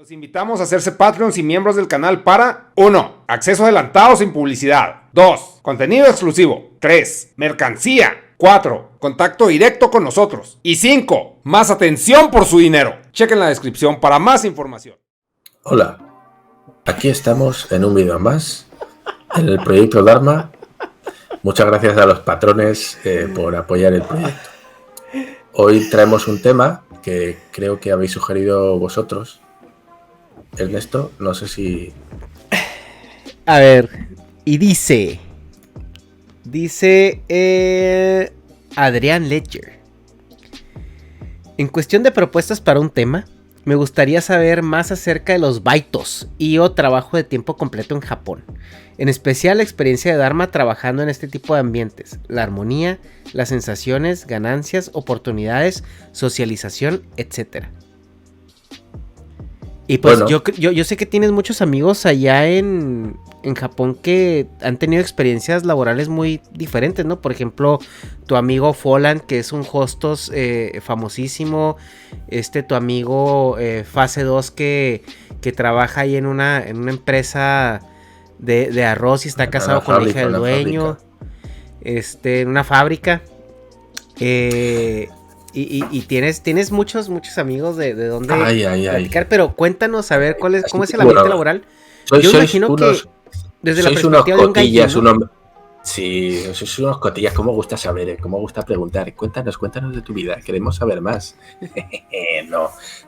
Los invitamos a hacerse Patreons y miembros del canal para 1. Acceso adelantado sin publicidad. 2. Contenido exclusivo. 3. Mercancía. 4. Contacto directo con nosotros. Y 5. Más atención por su dinero. Chequen la descripción para más información. Hola, aquí estamos en un video más en el proyecto Dharma. Muchas gracias a los patrones por apoyar el proyecto. Hoy traemos un tema que creo que habéis sugerido vosotros. Ernesto, no sé si... A ver, y dice Adrián Ledger. En cuestión de propuestas para un tema, me gustaría saber más acerca de los baitos y o trabajo de tiempo completo en Japón. En especial la experiencia de Dharma trabajando en este tipo de ambientes, la armonía, las sensaciones, ganancias, oportunidades, socialización, etc. Y pues bueno, yo sé que tienes muchos amigos allá en Japón que han tenido experiencias laborales muy diferentes, ¿no? Por ejemplo, tu amigo Folland, que es un hostos famosísimo. Tu amigo Fase 2 que trabaja ahí en una empresa de arroz y está casado con la hija del dueño. En una fábrica. Y tienes muchos amigos de dónde platicar, pero cuéntanos a ver cómo es el ambiente laboral. Yo imagino que desde la perspectiva de un gallino. Sí, sois unos cotillas. ¿Cómo gusta saber? ¿Cómo gusta preguntar? Cuéntanos de tu vida. Queremos saber más.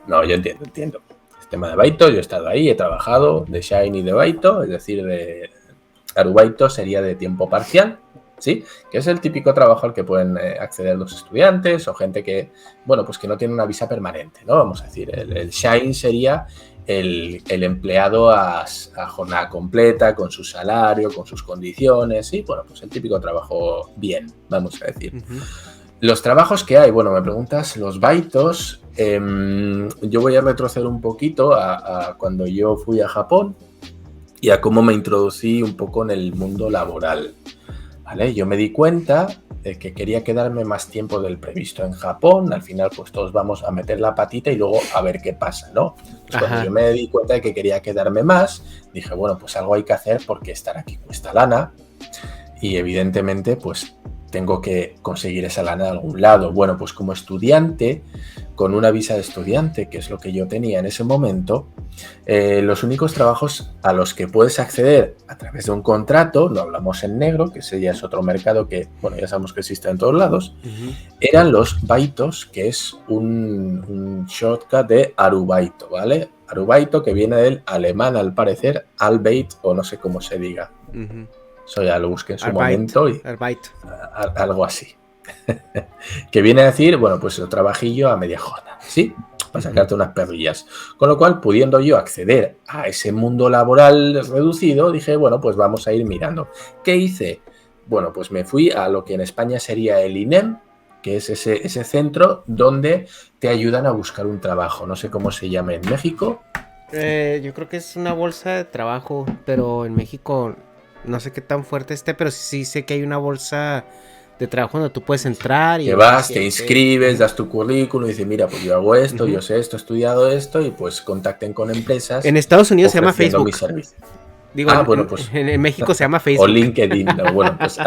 No, yo entiendo. El tema de Baito, yo he estado ahí, he trabajado de Shine y de Baito, es decir, de Arubaito sería de tiempo parcial. ¿Sí? Que es el típico trabajo al que pueden acceder los estudiantes o gente que, bueno, pues que no tiene una visa permanente, ¿no? Vamos a decir, el Shine sería el empleado a jornada completa, con su salario, con sus condiciones, ¿sí? Bueno, pues el típico trabajo bien, vamos a decir. Uh-huh. Los trabajos que hay, bueno, me preguntas, los baitos, yo voy a retroceder un poquito a cuando yo fui a Japón y a cómo me introducí un poco en el mundo laboral. ¿Vale? Yo me di cuenta de que quería quedarme más tiempo del previsto en Japón. Al final, pues todos vamos a meter la patita y luego a ver qué pasa, ¿no? Entonces, cuando yo me di cuenta de que quería quedarme más, dije, bueno, pues algo hay que hacer porque estar aquí cuesta lana y evidentemente, pues tengo que conseguir esa lana de algún lado. Bueno, pues como estudiante, con una visa de estudiante, que es lo que yo tenía en ese momento, los únicos trabajos a los que puedes acceder a través de un contrato, no hablamos en negro, que ese ya es otro mercado que, bueno, ya sabemos que existe en todos lados, eran los baitos, que es un shortcut de Arubaito, ¿vale? Arubaito, que viene del alemán, al parecer, Albeit, o no sé cómo se diga. Eso ya lo busqué en su momento y algo así. Que viene a decir, bueno, pues el trabajillo a media jornada, ¿sí? Para sacarte unas perrillas. Con lo cual, pudiendo yo acceder a ese mundo laboral reducido, dije, bueno, pues vamos a ir mirando. ¿Qué hice? Bueno, pues me fui a lo que en España sería el INEM, que es ese centro donde te ayudan a buscar un trabajo. No sé cómo se llama en México. Yo creo que es una bolsa de trabajo, pero en México no sé qué tan fuerte esté, pero sí sé que hay una bolsa de trabajo donde tú puedes entrar y que vas, te inscribes, das tu currículum y dices, mira, pues yo hago esto, yo sé esto, he estudiado esto, y pues contacten con empresas. En Estados Unidos se llama Facebook. Digo, bueno, pues en México se llama Facebook. O LinkedIn, ¿no? Bueno, pues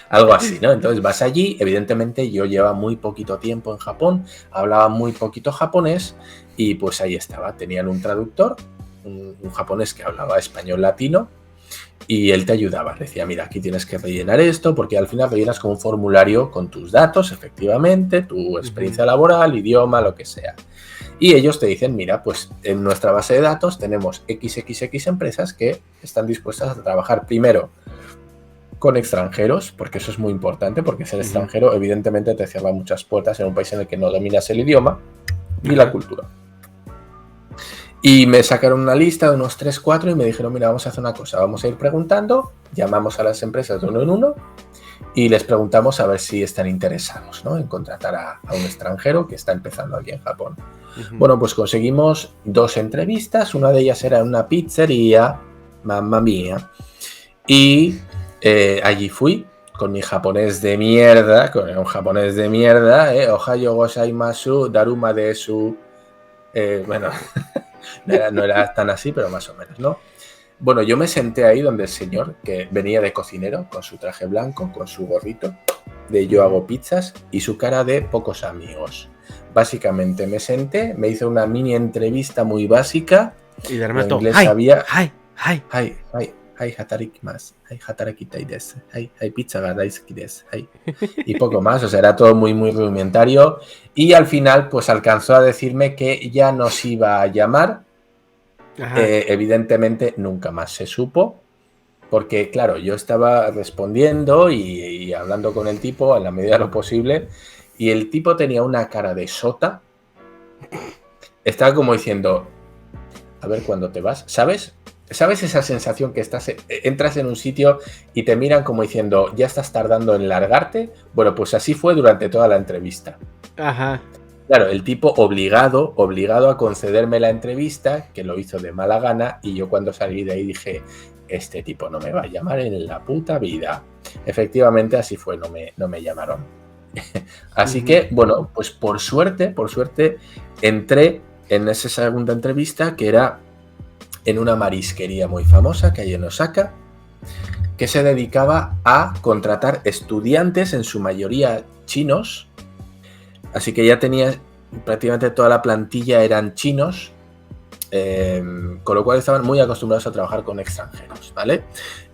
algo así, ¿no? Entonces vas allí, evidentemente yo llevaba muy poquito tiempo en Japón, hablaba muy poquito japonés y pues ahí estaba, tenían un traductor, un japonés que hablaba español latino, y él te ayudaba, decía, mira, aquí tienes que rellenar esto, porque al final rellenas como un formulario con tus datos, efectivamente, tu experiencia laboral, idioma, lo que sea. Y ellos te dicen, mira, pues en nuestra base de datos tenemos XXX empresas que están dispuestas a trabajar primero con extranjeros, porque eso es muy importante, porque ser extranjero evidentemente te cierra muchas puertas en un país en el que no dominas el idioma y la cultura. Y me sacaron una lista de unos 3, 4 y me dijeron, mira, vamos a hacer una cosa, vamos a ir preguntando, llamamos a las empresas de uno en uno y les preguntamos a ver si están interesados, ¿no?, en contratar a un extranjero que está empezando aquí en Japón. Bueno, pues conseguimos 2 entrevistas, una de ellas era en una pizzería, mamma mía, y allí fui con mi japonés de mierda, Ohayo gozaimasu, daruma desu, bueno... No era tan así, pero más o menos, ¿no? Bueno, yo me senté ahí donde el señor, que venía de cocinero, con su traje blanco, con su gorrito, de yo hago pizzas, y su cara de pocos amigos. Básicamente me senté, me hizo una mini entrevista muy básica. Y de repente, inglés sabía... Hi. Hataraki desu. Pizza ga daisuki desu. Y poco más, o sea, era todo muy, muy rudimentario. Y al final, pues alcanzó a decirme que ya nos iba a llamar. Evidentemente, nunca más se supo. Porque, claro, yo estaba respondiendo y hablando con el tipo a la medida de lo posible. Y el tipo tenía una cara de sota. Estaba como diciendo, a ver cuándo te vas, ¿sabes? ¿Sabes esa sensación que entras en un sitio y te miran como diciendo, ya estás tardando en largarte? Bueno, pues así fue durante toda la entrevista. Ajá. Claro, el tipo obligado a concederme la entrevista, que lo hizo de mala gana, y yo cuando salí de ahí dije, este tipo no me va a llamar en la puta vida. Efectivamente así fue, no me llamaron. Así que, bueno, pues por suerte, entré en esa segunda entrevista que era en una marisquería muy famosa que hay en Osaka, que se dedicaba a contratar estudiantes, en su mayoría chinos. Así que ya tenía prácticamente toda la plantilla eran chinos, con lo cual estaban muy acostumbrados a trabajar con extranjeros, ¿vale?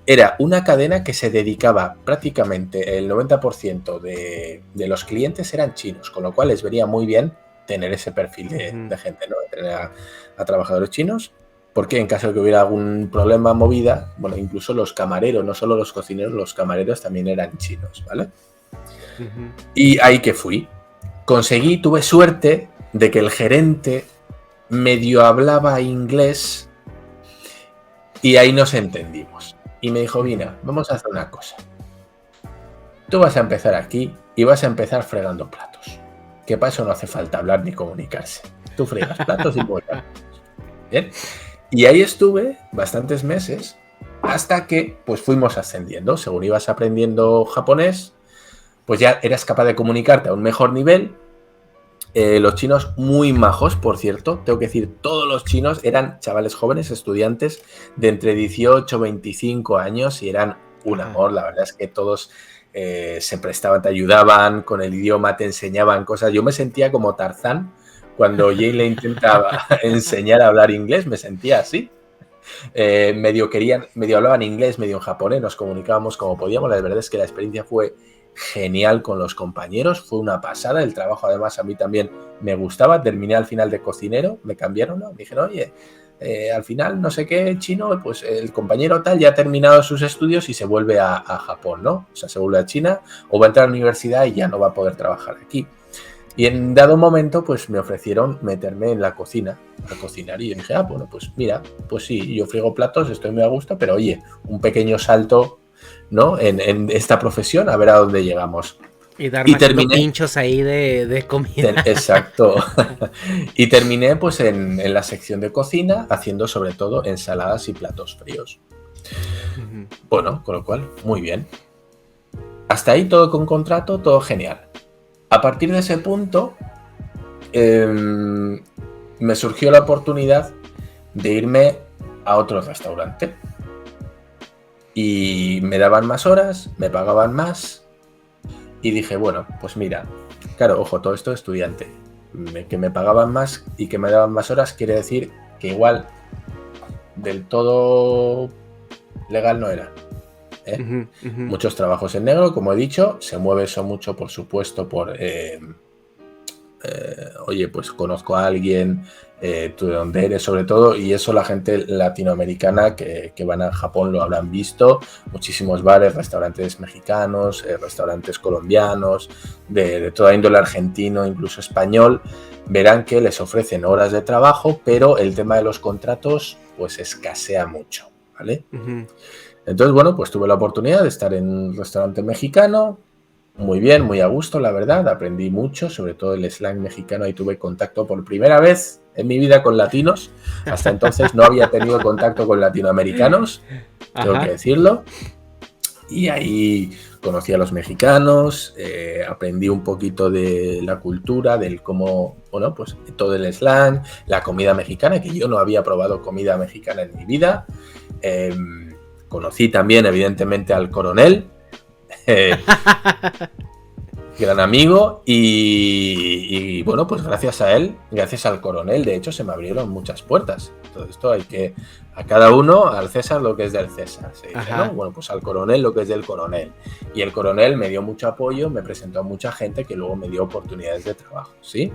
Era una cadena que se dedicaba prácticamente el 90% de los clientes eran chinos, con lo cual les venía muy bien tener ese perfil de gente, ¿no? Tener a trabajadores chinos, porque en caso de que hubiera algún problema, movida, bueno, incluso los camareros, no solo los cocineros, los camareros también eran chinos, ¿vale? Y ahí que fui. Tuve suerte de que el gerente medio hablaba inglés y ahí nos entendimos. Y me dijo, Vina, vamos a hacer una cosa. Tú vas a empezar aquí y vas a empezar fregando platos. Que para eso no hace falta hablar ni comunicarse. Tú fregas platos y vueltas. ¿Bien? Y ahí estuve bastantes meses hasta que pues fuimos ascendiendo. Según ibas aprendiendo japonés, pues ya eras capaz de comunicarte a un mejor nivel. Los chinos muy majos, por cierto, tengo que decir, todos los chinos eran chavales jóvenes, estudiantes de entre 18 y 25 años y eran un amor. La verdad es que todos se prestaban, te ayudaban con el idioma, te enseñaban cosas. Yo me sentía como Tarzán cuando Jane le intentaba enseñar a hablar inglés, me sentía así. Medio hablaban inglés, medio en japonés, nos comunicábamos como podíamos. La verdad es que la experiencia fue genial con los compañeros, fue una pasada. El trabajo además a mí también me gustaba. Terminé al final de cocinero, me cambiaron, ¿no? Me dijeron, oye, al final no sé qué chino, pues el compañero tal ya ha terminado sus estudios y se vuelve a Japón, ¿no? O sea, se vuelve a China o va a entrar a la universidad y ya no va a poder trabajar aquí. Y en dado momento, pues me ofrecieron meterme en la cocina, a cocinar. Y yo dije, bueno, pues mira, pues sí, yo friego platos, estoy muy a gusto, pero oye, un pequeño salto, ¿no? En esta profesión, a ver a dónde llegamos. Y terminé pinchos ahí de comida. Exacto. Y terminé pues en la sección de cocina, haciendo sobre todo ensaladas y platos fríos. Bueno, con lo cual, muy bien. Hasta ahí todo con contrato, todo genial. A partir de ese punto, me surgió la oportunidad de irme a otro restaurante. Y me daban más horas, me pagaban más. Y dije, bueno, pues mira, claro, ojo, todo esto de estudiante. Que me pagaban más y que me daban más horas quiere decir que igual del todo legal no era. Muchos trabajos en negro, como he dicho, se mueve eso mucho, por supuesto, por oye, pues conozco a alguien, tú de dónde eres, sobre todo, y eso la gente latinoamericana que van a Japón lo habrán visto, muchísimos bares, restaurantes mexicanos, restaurantes colombianos, de toda índole, argentino, incluso español, verán que les ofrecen horas de trabajo, pero el tema de los contratos pues escasea mucho, ¿vale? Entonces, bueno, pues tuve la oportunidad de estar en un restaurante mexicano, muy bien, muy a gusto, la verdad, aprendí mucho, sobre todo el slang mexicano, ahí tuve contacto por primera vez en mi vida con latinos, hasta entonces no había tenido contacto con latinoamericanos, tengo que decirlo, y ahí conocí a los mexicanos, aprendí un poquito de la cultura, del cómo, bueno, pues todo el slang, la comida mexicana, que yo no había probado comida mexicana en mi vida. Conocí también, evidentemente, al coronel, gran amigo, y bueno, pues gracias a él, gracias al coronel, de hecho, se me abrieron muchas puertas. Todo esto hay que, a cada uno, al César lo que es del César, se dice, ¿no? Bueno, pues al coronel lo que es del coronel. Y el coronel me dio mucho apoyo, me presentó a mucha gente que luego me dio oportunidades de trabajo, ¿sí?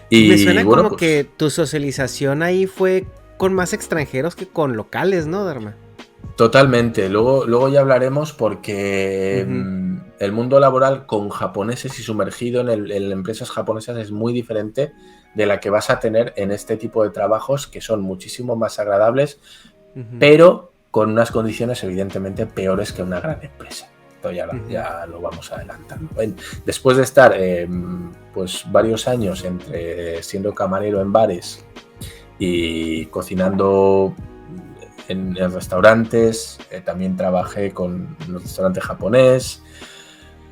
Y me suena bueno, como que tu socialización ahí fue con más extranjeros que con locales, ¿no, Dharma? Totalmente, luego ya hablaremos porque el mundo laboral con japoneses y sumergido en empresas japonesas es muy diferente de la que vas a tener en este tipo de trabajos, que son muchísimo más agradables, pero con unas condiciones evidentemente peores que una gran empresa. Esto ya lo vamos adelantando. Después de estar pues varios años siendo camarero en bares y cocinando en restaurantes, también trabajé con un restaurante japonés,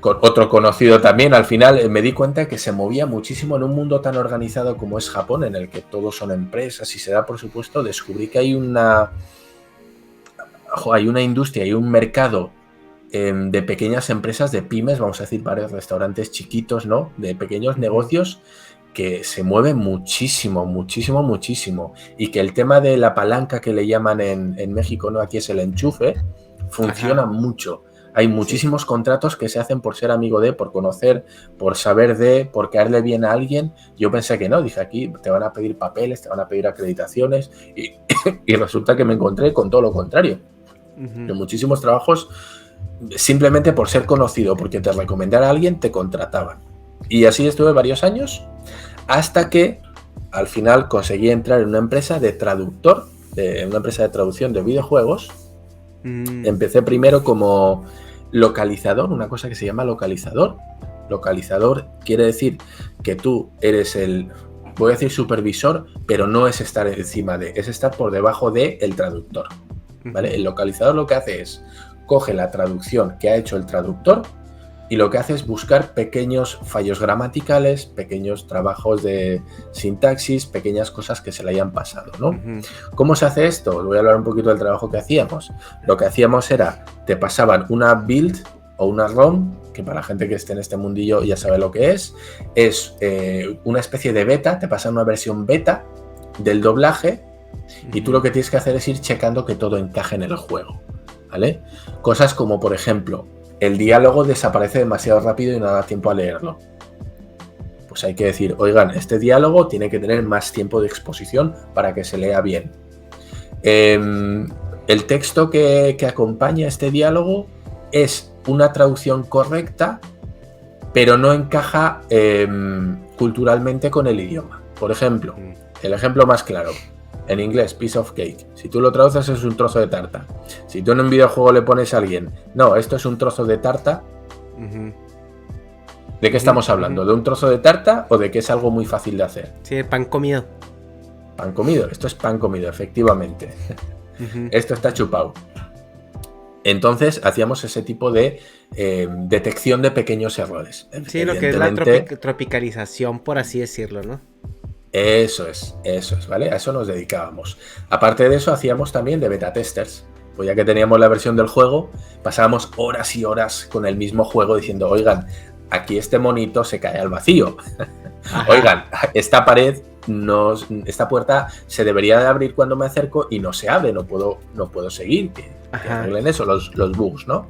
con otro conocido también. Al final me di cuenta que se movía muchísimo en un mundo tan organizado como es Japón, en el que todos son empresas y se da por supuesto. Descubrí que hay una industria y un mercado de pequeñas empresas, de pymes, vamos a decir, varios restaurantes chiquitos, ¿no? De pequeños negocios que se mueve muchísimo, muchísimo, muchísimo. Y que el tema de la palanca que le llaman en México, ¿no? Aquí es el enchufe, funciona mucho. Hay muchísimos contratos que se hacen por ser amigo de, por conocer, por saber de, por caerle bien a alguien. Yo pensé que no, dije, aquí te van a pedir papeles, te van a pedir acreditaciones y resulta que me encontré con todo lo contrario. De muchísimos trabajos, simplemente por ser conocido, porque te recomendara a alguien, te contrataban. Y así estuve varios años, hasta que al final conseguí entrar en una empresa de traductor, una empresa de traducción de videojuegos. Empecé primero como localizador, una cosa que se llama localizador. Localizador quiere decir que tú eres voy a decir supervisor, pero no es estar encima de, es estar por debajo del traductor, ¿vale? El localizador lo que hace es, coge la traducción que ha hecho el traductor y lo que hace es buscar pequeños fallos gramaticales, pequeños trabajos de sintaxis, pequeñas cosas que se le hayan pasado, ¿no? ¿Cómo se hace esto? Os voy a hablar un poquito del trabajo que hacíamos. Lo que hacíamos era, te pasaban una build o una ROM, que para la gente que esté en este mundillo ya sabe lo que es una especie de beta, te pasan una versión beta del doblaje y tú lo que tienes que hacer es ir checando que todo encaje en el juego, ¿vale? Cosas como, por ejemplo, el diálogo desaparece demasiado rápido y no da tiempo a leerlo. Pues hay que decir, oigan, este diálogo tiene que tener más tiempo de exposición para que se lea bien. El texto que acompaña este diálogo es una traducción correcta, pero no encaja culturalmente con el idioma. Por ejemplo, el ejemplo más claro, en inglés, piece of cake. Si tú lo traduces es un trozo de tarta. Si tú en un videojuego le pones a alguien, no, esto es un trozo de tarta, ¿de qué estamos hablando? ¿De un trozo de tarta o de que es algo muy fácil de hacer? Sí, pan comido. Pan comido, esto es pan comido, efectivamente. Esto está chupado. Entonces hacíamos ese tipo de detección de pequeños errores. Sí, lo que es la tropicalización, por así decirlo, ¿no? Eso es, ¿vale? A eso nos dedicábamos. Aparte de eso, hacíamos también de beta testers. Pues ya que teníamos la versión del juego, pasábamos horas y horas con el mismo juego diciendo, oigan, aquí este monito se cae al vacío. Oigan, esta pared, esta puerta se debería de abrir cuando me acerco y no se abre, no puedo seguir. Que arreglen eso, los bugs, ¿no?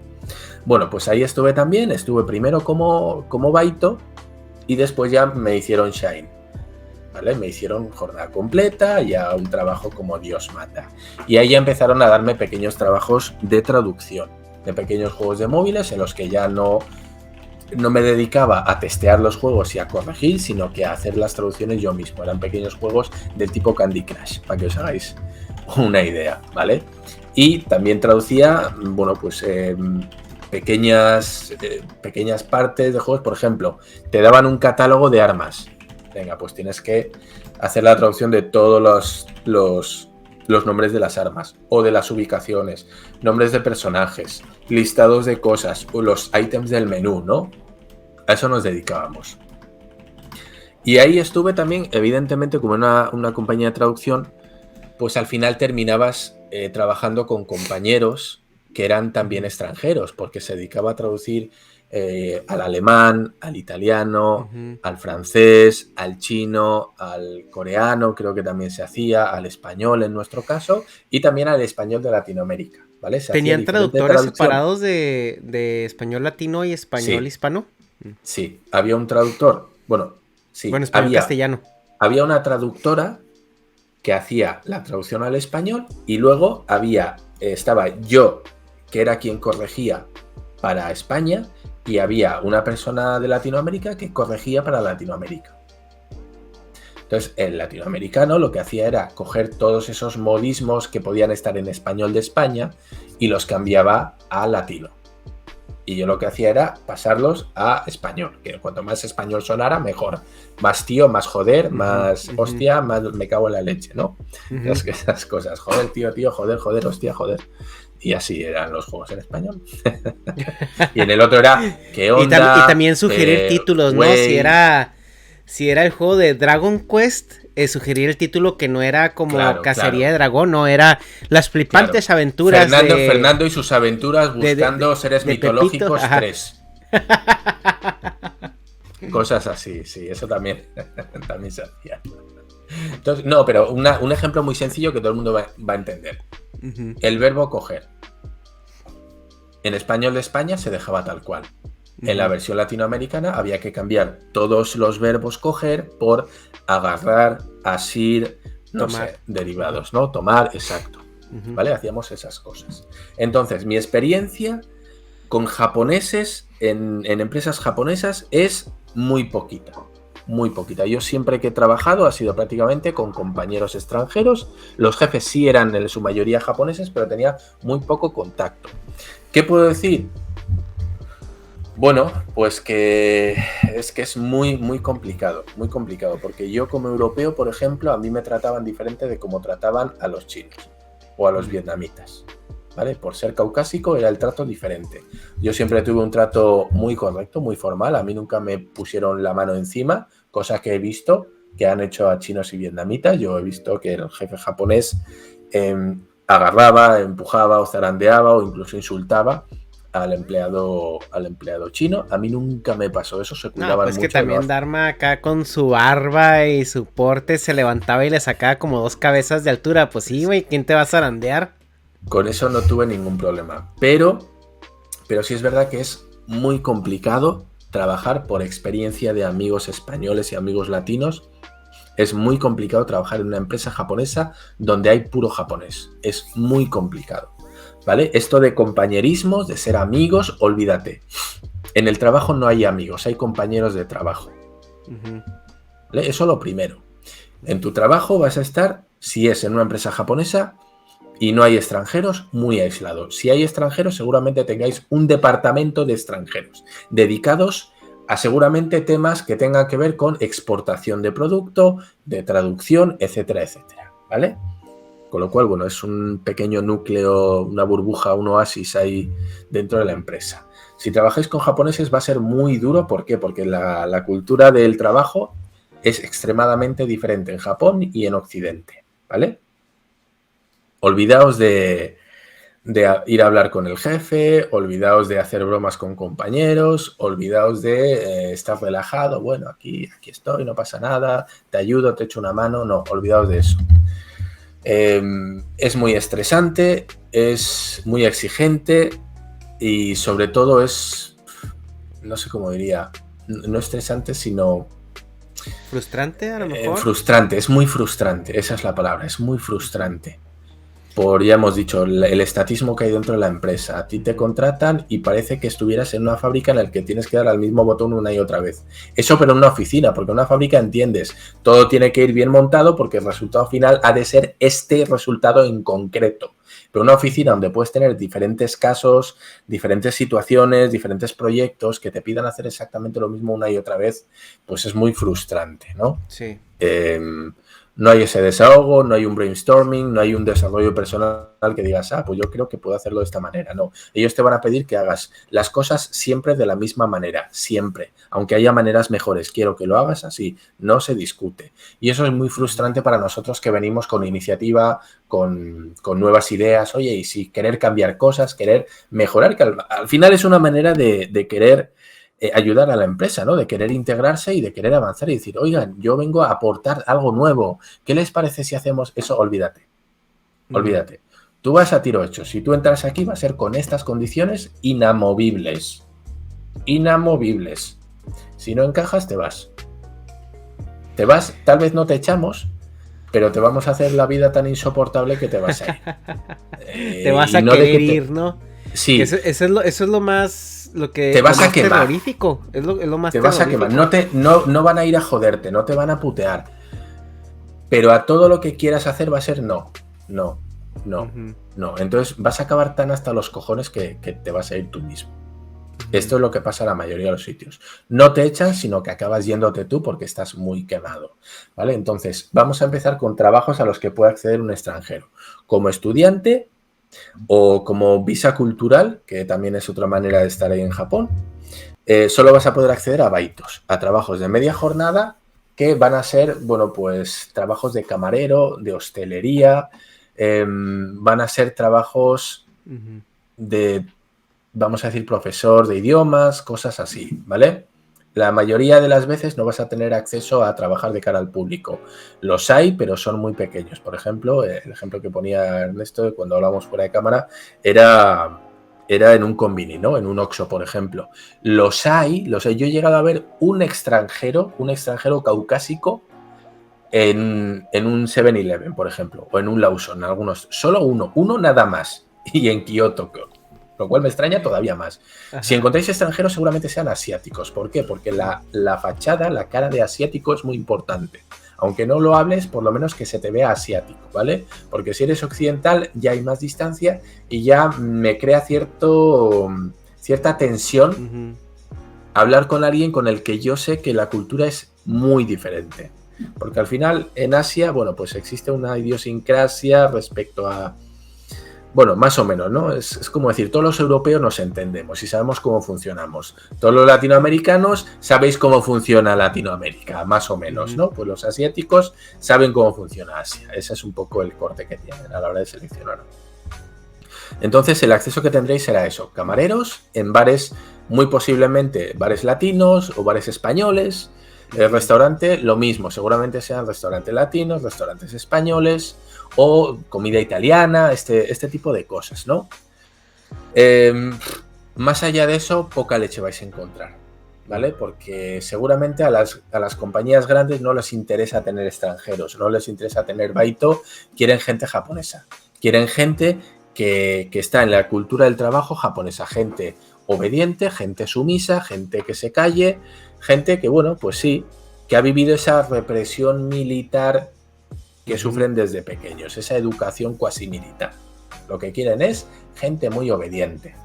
Bueno, pues ahí estuve también. Estuve primero como Baito y después ya me hicieron Shine. ¿Vale? Me hicieron jornada completa, ya un trabajo como Dios manda. Y ahí ya empezaron a darme pequeños trabajos de traducción, de pequeños juegos de móviles en los que ya no me dedicaba a testear los juegos y a corregir, sino que a hacer las traducciones yo mismo. Eran pequeños juegos del tipo Candy Crush, para que os hagáis una idea, ¿vale? Y también traducía, bueno, pues pequeñas partes de juegos. Por ejemplo, te daban un catálogo de armas. Venga, pues tienes que hacer la traducción de todos los los nombres de las armas o de las ubicaciones, nombres de personajes, listados de cosas o los ítems del menú, ¿no? A eso nos dedicábamos. Y ahí estuve también, evidentemente, como en una compañía de traducción, pues al final terminabas trabajando con compañeros que eran también extranjeros, porque se dedicaba a traducir al alemán, al italiano, al francés, al chino, al coreano, creo que también se hacía, al español en nuestro caso, y también al español de Latinoamérica, ¿vale? Se hacía ¿Tenían diferente traductores traducción. separados de español latino y español Sí. hispano? Sí, había un traductor, bueno, sí, Bueno, español castellano. había una traductora que hacía la traducción al español y luego estaba yo, que era quien corregía para España, y había una persona de Latinoamérica que corregía para Latinoamérica. Entonces, el latinoamericano lo que hacía era coger todos esos modismos que podían estar en español de España y los cambiaba a latino. Y yo lo que hacía era pasarlos a español, que cuanto más español sonara, mejor. Más tío, más joder, más hostia, más me cago en la leche, ¿no? Esas cosas. Joder, tío, joder, hostia, joder. Y así eran los juegos en español. Y en el otro era, ¿qué onda? Y también sugerir títulos, ¿no? Si era el juego de Dragon Quest, sugerir el título que no era como Cacería de Dragón, no, era Las flipantes aventuras Fernando y sus aventuras buscando seres mitológicos 3. Cosas así, sí, eso también se hacía. Entonces, no, pero un ejemplo muy sencillo que todo el mundo va a entender. El verbo coger. En español de España se dejaba tal cual. En la versión latinoamericana había que cambiar todos los verbos coger por agarrar, asir, derivados, ¿no? Tomar, exacto. ¿Vale? Hacíamos esas cosas. Entonces, mi experiencia con japoneses en empresas japonesas es muy poquita. Muy poquita. Yo siempre que he trabajado ha sido prácticamente con compañeros extranjeros. Los jefes sí eran en su mayoría japoneses, pero tenía muy poco contacto. ¿Qué puedo decir? Bueno, pues que es muy, muy complicado, porque yo como europeo, por ejemplo, a mí me trataban diferente de cómo trataban a los chinos o a los vietnamitas, ¿vale? Por ser caucásico era el trato diferente. Yo siempre tuve un trato muy correcto, muy formal, a mí nunca me pusieron la mano encima, cosa que he visto que han hecho a chinos y vietnamitas. Yo he visto que el jefe japonés agarraba, empujaba o zarandeaba o incluso insultaba al empleado chino. A mí nunca me pasó eso, se cuidaban pues mucho. Que también Dharma acá con su barba y su porte se levantaba y le sacaba como 2 cabezas de altura. Pues sí, güey, ¿quién te va a zarandear? Con eso no tuve ningún problema. Pero sí es verdad que es muy complicado trabajar, por experiencia de amigos españoles y amigos latinos. Es muy complicado trabajar en una empresa japonesa donde hay puro japonés. Es muy complicado. ¿Vale? Esto de compañerismos, de ser amigos, olvídate. En el trabajo no hay amigos, hay compañeros de trabajo. ¿Vale? Eso lo primero. En tu trabajo vas a estar, si es en una empresa japonesa y no hay extranjeros, muy aislado. Si hay extranjeros, seguramente tengáis un departamento de extranjeros dedicados a seguramente temas que tengan que ver con exportación de producto, de traducción, etcétera, etcétera. ¿Vale? Con lo cual, bueno, es un pequeño núcleo, una burbuja, un oasis ahí dentro de la empresa. Si trabajáis con japoneses va a ser muy duro. ¿Por qué? Porque la cultura del trabajo es extremadamente diferente en Japón y en Occidente, ¿vale? Olvidaos de ir a hablar con el jefe, olvidaos de hacer bromas con compañeros, olvidaos de estar relajado. Bueno, aquí estoy, no pasa nada, te ayudo, te echo una mano. No, olvidaos de eso. Es muy estresante, es muy exigente y sobre todo es, no sé cómo diría, no estresante, sino... ¿Frustrante a lo mejor? Frustrante, es muy frustrante, esa es la palabra, es muy frustrante. Por, ya hemos dicho, el estatismo que hay dentro de la empresa. A ti te contratan y parece que estuvieras en una fábrica en la que tienes que dar al mismo botón una y otra vez. Eso, pero en una oficina, porque en una fábrica entiendes, todo tiene que ir bien montado porque el resultado final ha de ser este resultado en concreto. Pero una oficina donde puedes tener diferentes casos, diferentes situaciones, diferentes proyectos que te pidan hacer exactamente lo mismo una y otra vez, pues es muy frustrante, ¿no? Sí. No hay ese desahogo, no hay un brainstorming, no hay un desarrollo personal que digas, pues yo creo que puedo hacerlo de esta manera. No, ellos te van a pedir que hagas las cosas siempre de la misma manera, siempre. Aunque haya maneras mejores, quiero que lo hagas así, no se discute. Y eso es muy frustrante para nosotros que venimos con iniciativa, con nuevas ideas, oye, y si querer cambiar cosas, querer mejorar, que al final es una manera de querer ayudar a la empresa, ¿no? De querer integrarse y de querer avanzar y decir, oigan, yo vengo a aportar algo nuevo. ¿Qué les parece si hacemos eso? Olvídate. Olvídate. Tú vas a tiro hecho. Si tú entras aquí va a ser con estas condiciones inamovibles. Inamovibles. Si no encajas, te vas. Te vas, tal vez no te echamos, pero te vamos a hacer la vida tan insoportable que te vas a ir. Te vas a no querer ir, ¿no? Sí. Eso es lo más, lo que te vas lo a más quemar. terrorífico. Es lo más te vas a quemar. No van a ir a joderte, no te van a putear. Pero a todo lo que quieras hacer va a ser no. Entonces vas a acabar tan hasta los cojones que te vas a ir tú mismo. Esto es lo que pasa en la mayoría de los sitios. No te echan, sino que acabas yéndote tú porque estás muy quemado, ¿vale? Entonces, vamos a empezar con trabajos a los que puede acceder un extranjero. Como estudiante o como visa cultural, que también es otra manera de estar ahí en Japón, solo vas a poder acceder a baitos, a trabajos de media jornada que van a ser, bueno, pues trabajos de camarero, de hostelería, van a ser trabajos de, vamos a decir, profesor de idiomas, cosas así, ¿vale? La mayoría de las veces no vas a tener acceso a trabajar de cara al público. Los hay, pero son muy pequeños. Por ejemplo, el ejemplo que ponía Ernesto cuando hablamos fuera de cámara era en un Convini, ¿no? En un Oxxo, por ejemplo. Los hay. Yo he llegado a ver un extranjero caucásico en un 7-Eleven, por ejemplo, o en un Lawson, algunos. Solo uno nada más. Y en Kioto, lo cual me extraña todavía más. Ajá. Si encontráis extranjeros, seguramente sean asiáticos. ¿Por qué? Porque la fachada, la cara de asiático es muy importante. Aunque no lo hables, por lo menos que se te vea asiático, ¿vale? Porque si eres occidental, ya hay más distancia y ya me crea cierta tensión hablar con alguien con el que yo sé que la cultura es muy diferente. Porque al final, en Asia, bueno, pues existe una idiosincrasia respecto a... Bueno, más o menos, ¿no? Es como decir, todos los europeos nos entendemos y sabemos cómo funcionamos. Todos los latinoamericanos sabéis cómo funciona Latinoamérica, más o menos, ¿no? Pues los asiáticos saben cómo funciona Asia. Ese es un poco el corte que tienen a la hora de seleccionar. Entonces, el acceso que tendréis será eso, camareros en bares, muy posiblemente bares latinos o bares españoles. El restaurante, lo mismo, seguramente sean restaurantes latinos, restaurantes españoles o comida italiana, este tipo de cosas, ¿no? Más allá de eso, poca leche vais a encontrar, ¿vale? Porque seguramente a las compañías grandes no les interesa tener extranjeros, no les interesa tener baito, quieren gente japonesa, quieren gente que está en la cultura del trabajo japonesa, gente obediente, gente sumisa, gente que se calle, gente que, bueno, pues sí, que ha vivido esa represión militar que sufren desde pequeños, esa educación cuasi militar. Lo que quieren es gente muy obediente,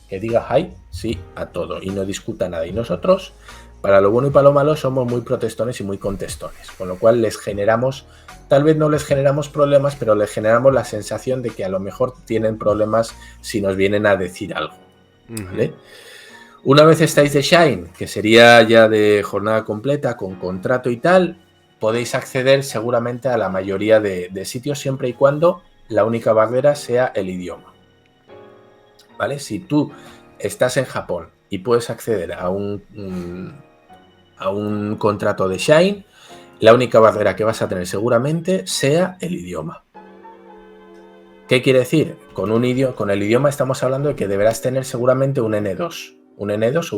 que diga ay, sí, a todo y no discuta nada. Y nosotros, para lo bueno y para lo malo, somos muy protestones y muy contestones, con lo cual les generamos, tal vez no les generamos problemas, pero les generamos la sensación de que a lo mejor tienen problemas si nos vienen a decir algo, ¿vale? Una vez estáis de Shine, que sería ya de jornada completa, con contrato y tal, podéis acceder seguramente a la mayoría de sitios siempre y cuando la única barrera sea el idioma, ¿vale? Si tú estás en Japón y puedes acceder a un contrato de Shine, la única barrera que vas a tener seguramente sea el idioma. ¿Qué quiere decir? Con el idioma estamos hablando de que deberás tener seguramente un N2 o un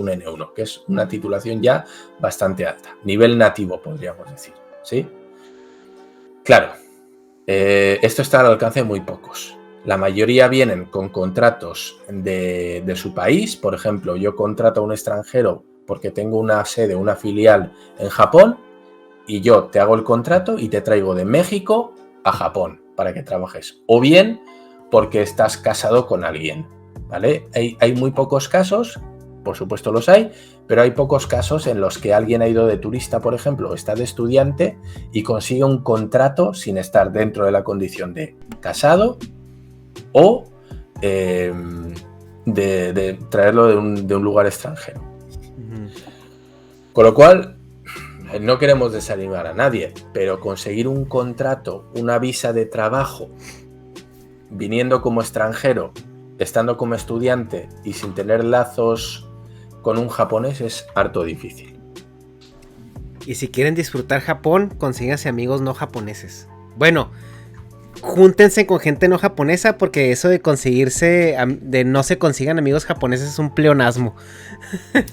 N1, que es una titulación ya bastante alta, nivel nativo podríamos decir, ¿sí? Claro, esto está al alcance de muy pocos. La mayoría vienen con contratos de su país. Por ejemplo, yo contrato a un extranjero porque tengo una sede, una filial en Japón, y yo te hago el contrato y te traigo de México a Japón para que trabajes. O bien porque estás casado con alguien, ¿vale? Hay muy pocos casos por supuesto los hay, pero hay pocos casos en los que alguien ha ido de turista, por ejemplo, o está de estudiante y consigue un contrato sin estar dentro de la condición de casado o de traerlo de un lugar extranjero. Con lo cual, no queremos desanimar a nadie, pero conseguir un contrato, una visa de trabajo, viniendo como extranjero, estando como estudiante y sin tener lazos con un japonés es harto difícil. Y si quieren disfrutar Japón, consíganse amigos no japoneses. Bueno, júntense con gente no japonesa, porque eso de de no se consigan amigos japoneses es un pleonasmo.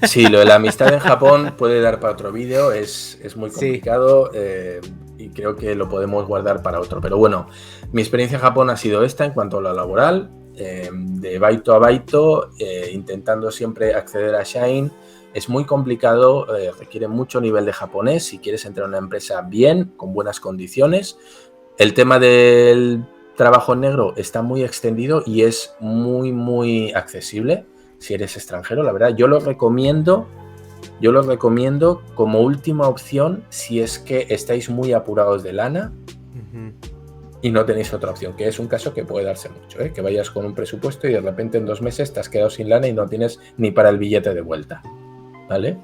Sí, lo de la amistad en Japón puede dar para otro vídeo, es muy complicado, y creo que lo podemos guardar para otro. Pero bueno, mi experiencia en Japón ha sido esta en cuanto a lo laboral, de baito a baito, intentando siempre acceder a Shine. Es muy complicado, requiere mucho nivel de japonés si quieres entrar a una empresa bien, con buenas condiciones. El tema del trabajo en negro está muy extendido y es muy, muy accesible si eres extranjero. La verdad, yo lo recomiendo como última opción si es que estáis muy apurados de lana y no tenéis otra opción, que es un caso que puede darse mucho, que vayas con un presupuesto y de repente en 2 meses te has quedado sin lana y no tienes ni para el billete de vuelta. ¿Vale?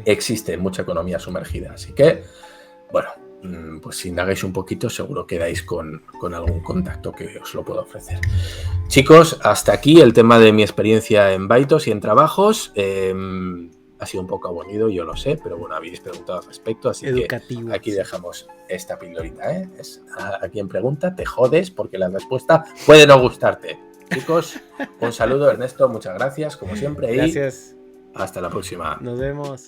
Existe mucha economía sumergida, así que, bueno, pues si indagáis un poquito seguro que dais con algún contacto que os lo pueda ofrecer. Chicos, hasta aquí el tema de mi experiencia en baitos y en trabajos. Ha sido un poco aburrido, yo lo sé, pero bueno, habéis preguntado al respecto, así educativo. Que aquí dejamos esta pildorita, Es a quien pregunta, te jodes porque la respuesta puede no gustarte. Chicos, un saludo, Ernesto, muchas gracias, como siempre. Gracias. Y hasta la próxima. Nos vemos.